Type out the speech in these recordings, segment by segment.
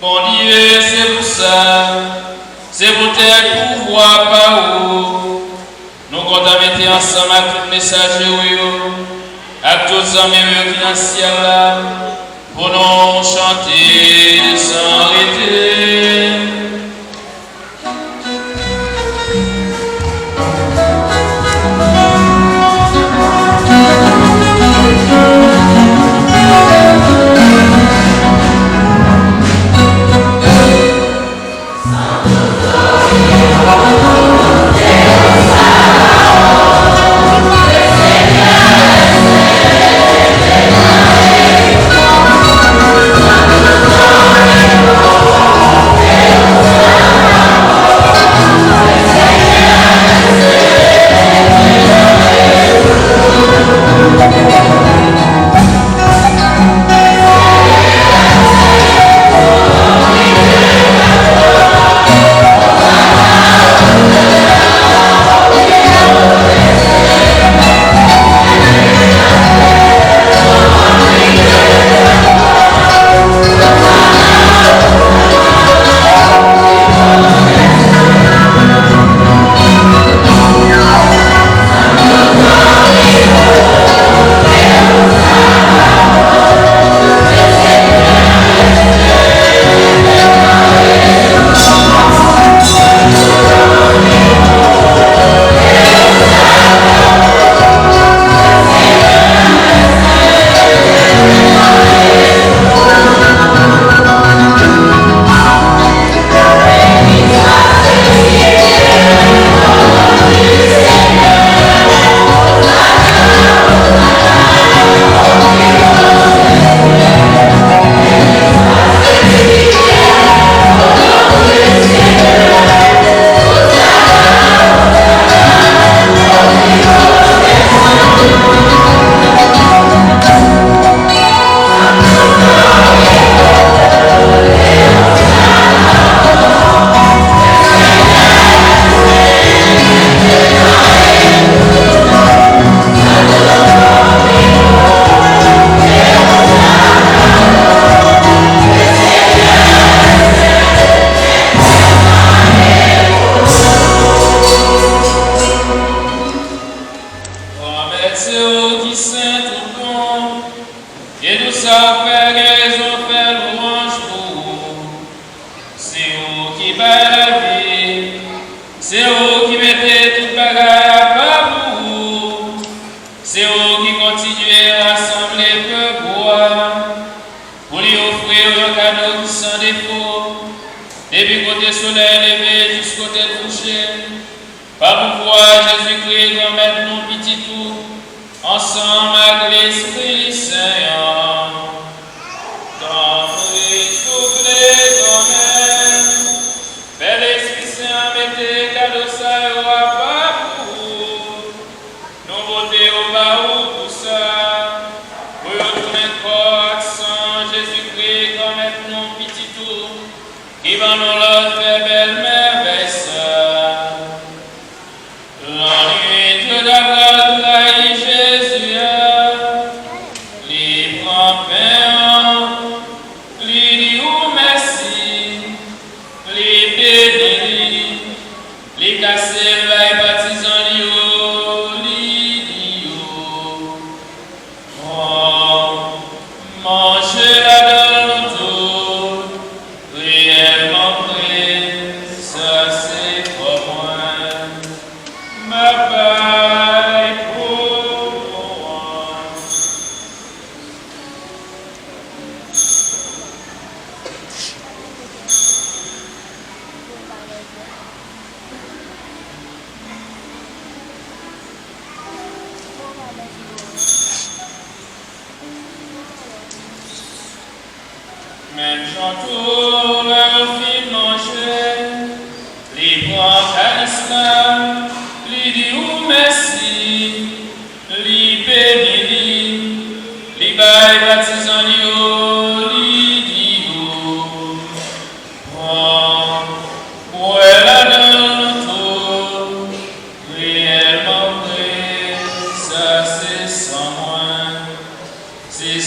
Bon Dieu, c'est pour ça, c'est pour tes pouvoirs par où nous comptons mettre ensemble avec tous les messagers, avec tous les amis qui sont dans le ciel là, pour nous chanter sans arrêter.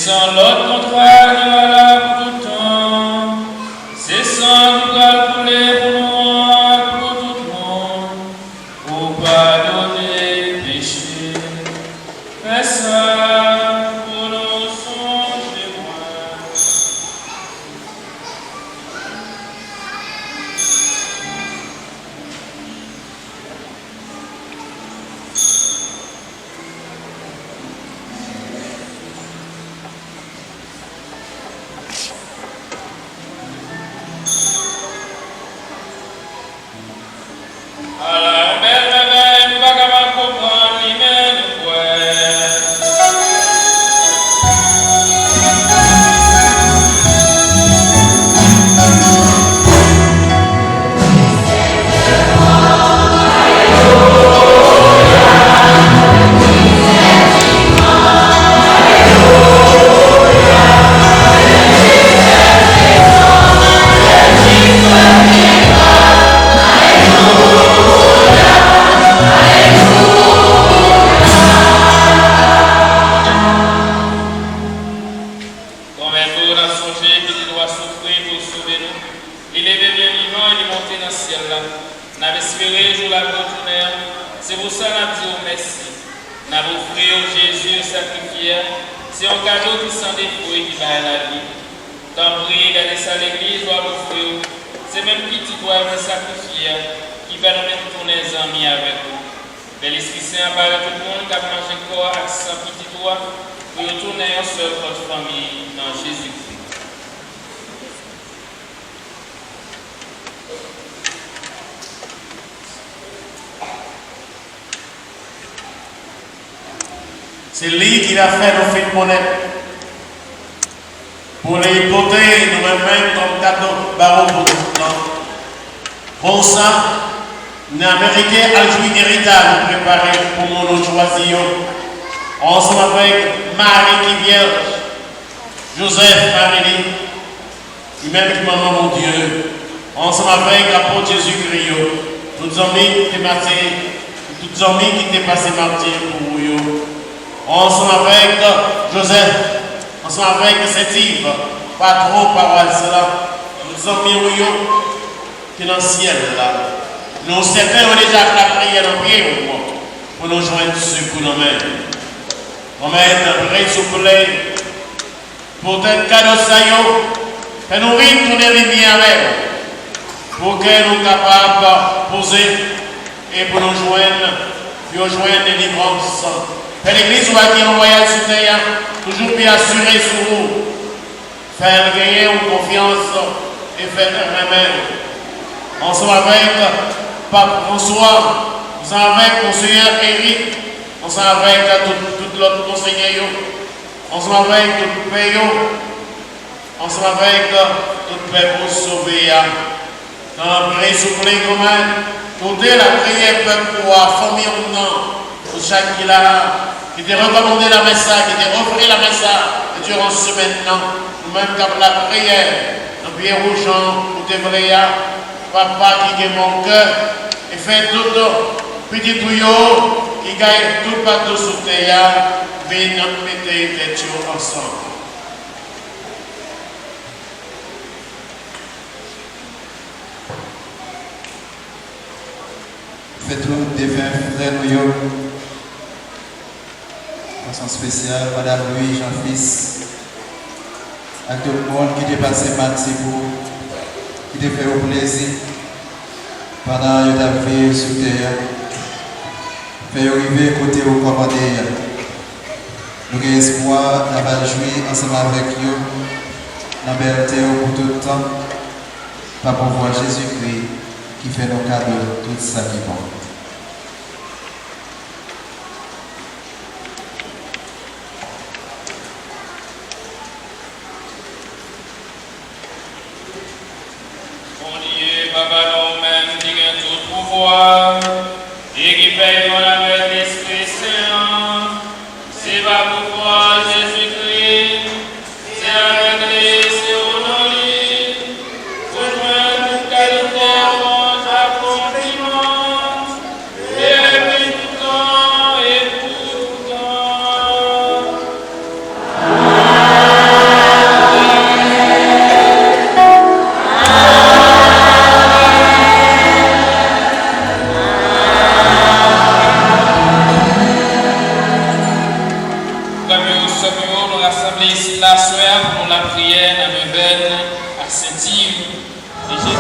sans l'autre contraire, voilà pour tout temps. Alors, belle, pas capable de comprendre, lui-même, c'est pour ça que nous disons merci. Nous offrons Jésus sacrifié. C'est un cadeau qui sans défaut et qui va la vie. Tant prier, regardez ça l'église, doit offrir. C'est même petit doit être sacrifié qui va nous mettre tous les amis avec nous. Mais l'Esprit Saint apparaît tout le monde qui a mangé corps avec sa petite doigt pour retourner en seule notre famille dans Jésus-Christ. C'est lui qui a fait nos films monnaie. Pour les porter nous-mêmes comme cadeau barreau pour tout le temps. Pour ça, les Américains ont joué d'héritage préparé pour mon choisi. Ensemble avec Marie qui vient, Joseph, Marie, et même qui maman mon Dieu. Ensemble avec l'apôtre Jésus-Christ, toutes les amis qui étaient passés martyrs pour vous. Ensemble avec Joseph, ensemble avec Saint-Yves, pas trop parole, cela, nous sommes mis qui est dans le ciel là. Nous certains ont déjà la prière en pied pour nous joindre secours dans main. Amen, priez s'il vous plaît, pour tel cadeau ça y que nous rions tourner les liens avec, pour que nous capables de poser et pour nous joindre délivrance. Père l'Église va qui envoyer sur terre, toujours bien assuré sur vous. Faire gagner une confiance et faire un remède. Ensemble avec Pape François, ensemble avec Monseigneur Éric, ensemble avec tout l'autre conseiller, ensemble avec tout le pays, ensemble avec tout le peuple pour sauver. Dans la prière soufflée commun, toute la prière peut pouvoir former un nom. Pour chaque qui t'a recommandé la messe, qui t'a offert la messe, et durant ce maintenant, nous-mêmes comme la prière, nous prions aux gens, nous devrions, papa qui est mon cœur, et fait tout petit tuyau, qui gagne tout partout sur terre, mais nous mettons les tuyaux ensemble. Faites-nous des vins frères nous. Façon spéciale, Madame Louis, Jean-Fils, à tout le monde qui est passé Maxi pour, qui te fait au plaisir pendant que tu as fait sur terre, fait arriver côté au commandé. Nous avons espoir d'avoir joué ensemble avec eux, dans la belle pour tout le temps, par pouvoir Jésus-Christ qui fait nos cadeaux, tout ça qui va. Papa nous-mêmes qui a tout pouvoir et qui paye mon avec l'Esprit Saint. C'est pas pourquoi Jésus-Christ, c'est avec lui, c'est au nom de lui, pour joindre toute qualité, bon accomplissement, et puis tout temps et pour tout temps. Ici la soeur pour la prière dans le veine à Saint-Yves et Jésus.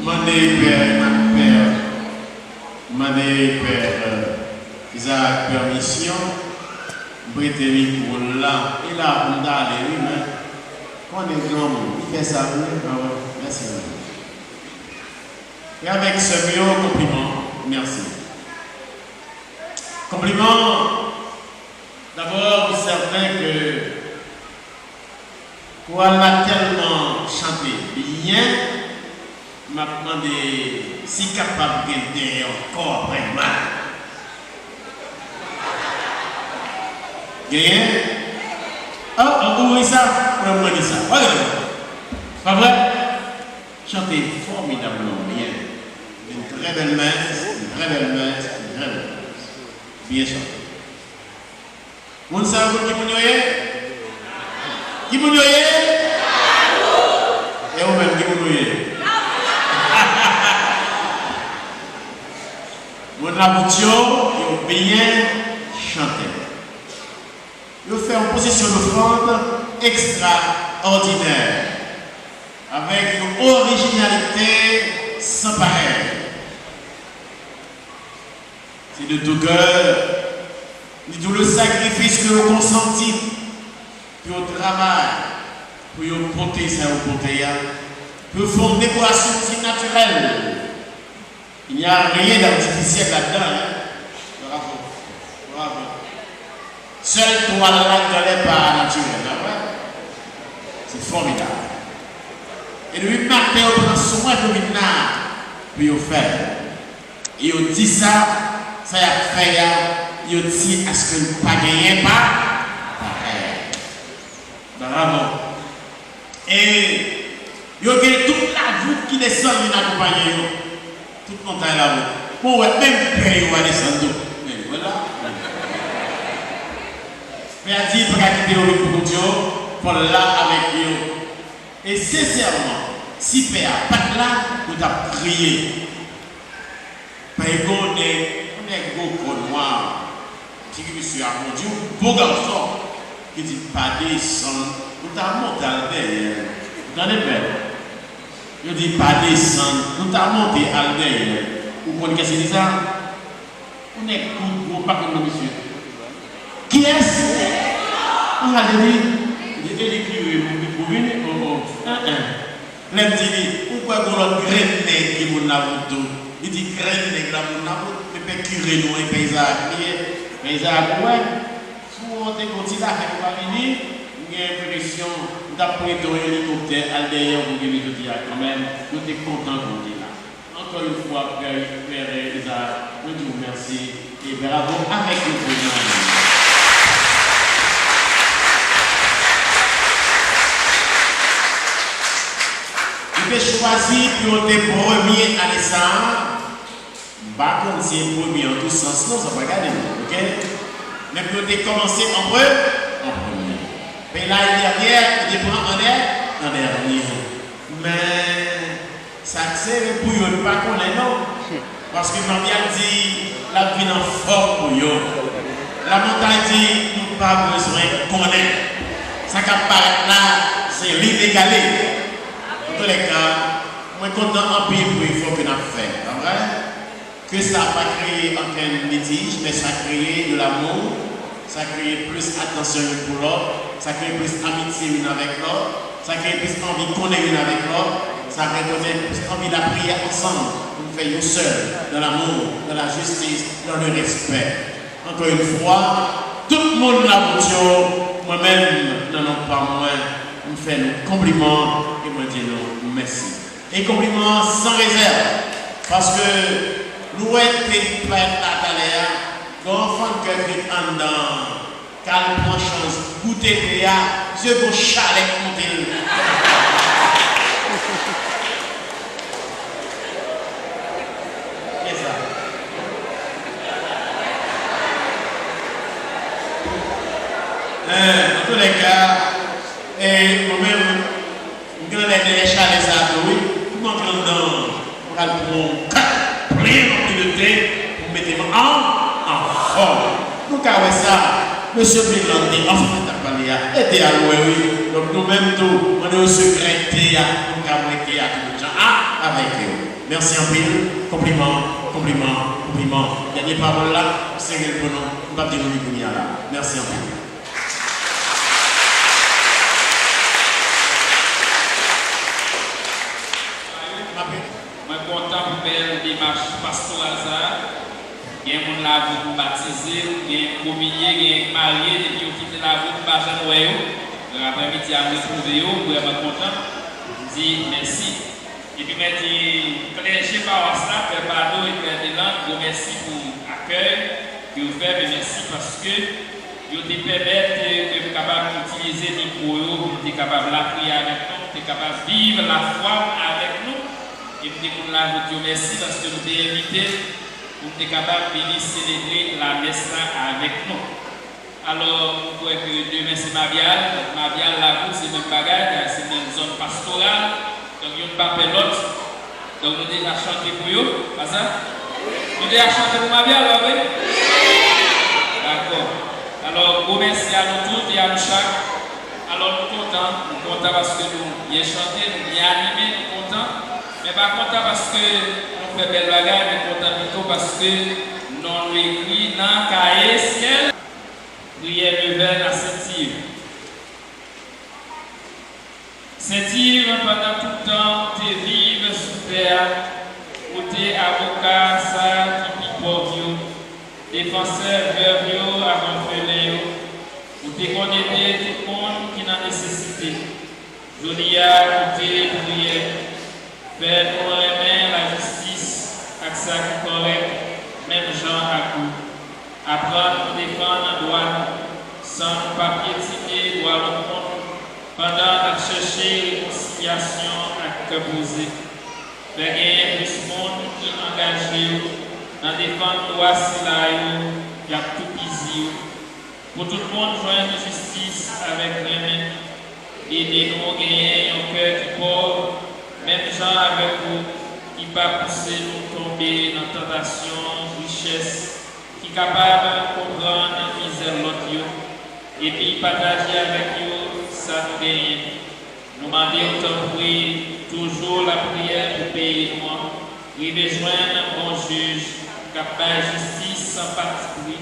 Père Isaac permission, prêter pour là, et là, on a les humains. Quand on est grand, il fait ça, merci. Et avec ce mieux compliment, merci. Compliment, d'abord, c'est certain que pour a tellement chanté bien, m'a demandé si capable de gagner encore après mal. Gagner? Oh, on ouvre ça, on va dire ça. Regardez. Pas vrai? Chanter formidablement bien. Une très belle messe, une très belle messe, une très belle messe. Bien chanté. Vous savez qui vous noyez? Qui vous noyez? Et vous-même qui vous noyez? Mon aboutio, il bien chanté. Il fait une position d'offrande extraordinaire, avec une originalité sans pareil. C'est de tout cœur, de tout le sacrifice que vous consentez pour le travail, pour vous porter ça au porter, pour faire une décoration naturelle. Il n'y a rien d'artificiel là-dedans. Bravo. Bravo. Seul toi là n'est pas naturel. C'est formidable. Et le 8 matin, on prend soin de pour vous faire. Et on dit ça, ça a fait, il dit à ce que vous ne pas gagner pas. Bravo. Et il y a toute la voûte qui descend, il accompagne. Tout le monde est là. Bon, même payer ou aller descendre. Voilà. Mais a dit, pour quitter le pour Dieu, pour là avec eux. Et sincèrement, si Père pas là, nous avons prié. Par exemple, on est gros noir, qui est à mon Dieu, beau garçon, qui dit pas descendre. Nous avons monté à derrière. Vous entendez bien? Je dis pas descendre, nous avons monté à derrière. Vous comprenez ce que c'est ça? On est gros, pas comme le monsieur. Qui est-ce? On a dit, il dit, vous venez, l'homme dit, pourquoi vous avez graine qui vous n'a pas il dit, graine qui vous n'a pas vous pouvez curer nous, et paysages. Paysages, ouais, si on est continue à faire venir, il y a une pression, d'après ton hélicoptère, à derrière, vous devez dire quand même, nous sommes contents qu'on dit là. Encore une fois, Père Isaac, nous vous remercie et bravo avec le président. J'ai choisi pour être premier à descendre. Pas comme si c'est premier en tous sens, non, ça va pas garder, ok? Mais pour commencer en premier. Mais l'année dernière, il prend en dernier. Mais ça c'est pour eux, pas qu'on est non. Parce que Marie a dit, la vie en forme pour eux. La montagne dit, nous pas besoin qu'on ait. Ça qui apparaît là, c'est l'inégalé. Dans tous les cas, moi content en pays pour il faut que nous fassions. Pas vrai? Que ça n'a pas créé aucun litige, mais ça a créé de l'amour, ça a créé plus attention pour l'autre, ça a créé plus amitié l'une avec l'autre, ça a créé plus envie de connaître l'une avec l'autre, ça a créé plus envie de prier ensemble, pour faire nous seuls, dans l'amour, dans la justice, dans le respect. Encore une fois, tout le monde l'a voulu, moi-même, non pas moins. Nous faisons nos compliments et nous disons merci. Et compliments sans réserve. Parce que nous sommes prêts à l'air, l'enfant que vit en dedans, calme, prend chance, goûter Théa, ce qu'on chalet monter. C'est ça. En tous les cas, et moi-même, je vais aller chaler ça, oui, tout le monde dans, on va prendre 4 plein de thé pour mettre en forme. Nous avons ça, monsieur Bélandé, enfin, tu as parlé, et à oui. Donc nous-mêmes, on est au secret, nous avons été à tout le gens, avec eux. Merci en pile. Compliment. Dernière parole là, c'est le bon nom. On va dire le là. Merci en pile. Je suis content pour faire une démarche pastorale. Il y a des gens qui sont baptisés, il y a des communiés, il y a des mariés, et puis qui quittent la route par Jean-Noël. L'après-midi, à me retrouver, vraiment content. Je dis merci. Et puis, je dis, clergé par ça, Père Bado et Père Delan, je vous remercie pour l'accueil que vous faites, mais merci parce que vous te permettez de être capable d'utiliser les micros, vous êtes capable de prier avec nous, vous êtes capable de vivre la foi avec nous. Et puis, nous vous dire merci parce que nous t'avons invité pour être capable de venir célébrer la messe avec nous. Alors, vous pouvez que demain c'est Mabial. Mabial, la route, c'est le même bagage, c'est une zone pastorale. Donc, il n'y a pas l'autre. Donc, nous déjà chanté pour eux. Pas ça? Nous déjà chanté pour Mabial, oui? D'accord. Alors, gros merci à nous tous et à nous chaque. Alors, nous contents parce que nous y chanté, nous y animé, nous contents. Mais pas content parce que nous faisons belle bagarre, mais content plutôt parce que nous écrit dans le cahier ciel. Prière nouvelle à Saint-Yves. Saint-Yves, pendant tout le temps, tu vives sous terre, où tu es avocat, ça qui pique pour Dieu, défenseur vers Dieu, avant de où tu connais tout le monde qui a nécessité. Jolia, où tu es prière, fais-nous remettre la justice, avec ça qui est correct, même gens à coup. Apprendre à défendre la douane, sans nous pas piétiner, droit le monde. Pendant de chercher réconciliation à poser, faire gagner plus de monde qui est engagé dans défendre droit qui a tout pisé. Pour tout le monde, joindre justice avec les mains, aider nous à gagner un cœur qui pauvre, même gens avec vous, qui ne pas pousser nous tomber dans la tentation, richesse, qui est capable de comprendre la misère de l'autre, et puis partager avec vous. Ça nous gagne. Nous demandons autant prier, toujours la prière pour payer moi. Oui, rejoindre un bon juge, capable de justice sans parti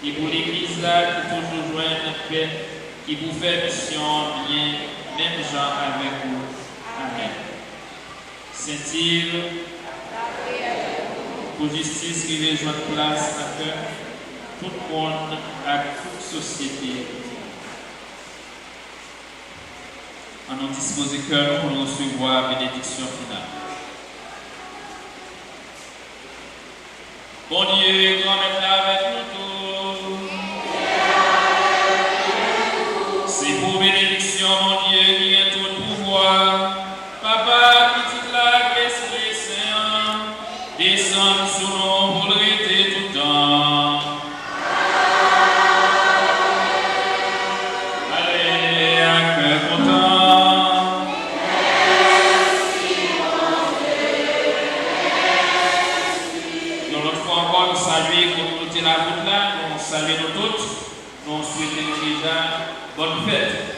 et pour l'église là, qui toujours joindre la paix, qui vous fait mission bien, même gens avec vous. Amen. Saint-Yves, pour justice qui rejoint place à cœur, tout le monde, à toute société. À nous disposer cœur pour nous recevoir la bénédiction finale. Bon Dieu, grand maître avec nous tous. C'est pour bénédiction, mon Dieu, qui est tout pouvoir. Papa, qui dit la grâce des saints, descend sur nous pour le rester tout le temps. Allez, à cœur content. La route là, nous saluons nous toutes, nous souhaitons déjà bonne fête.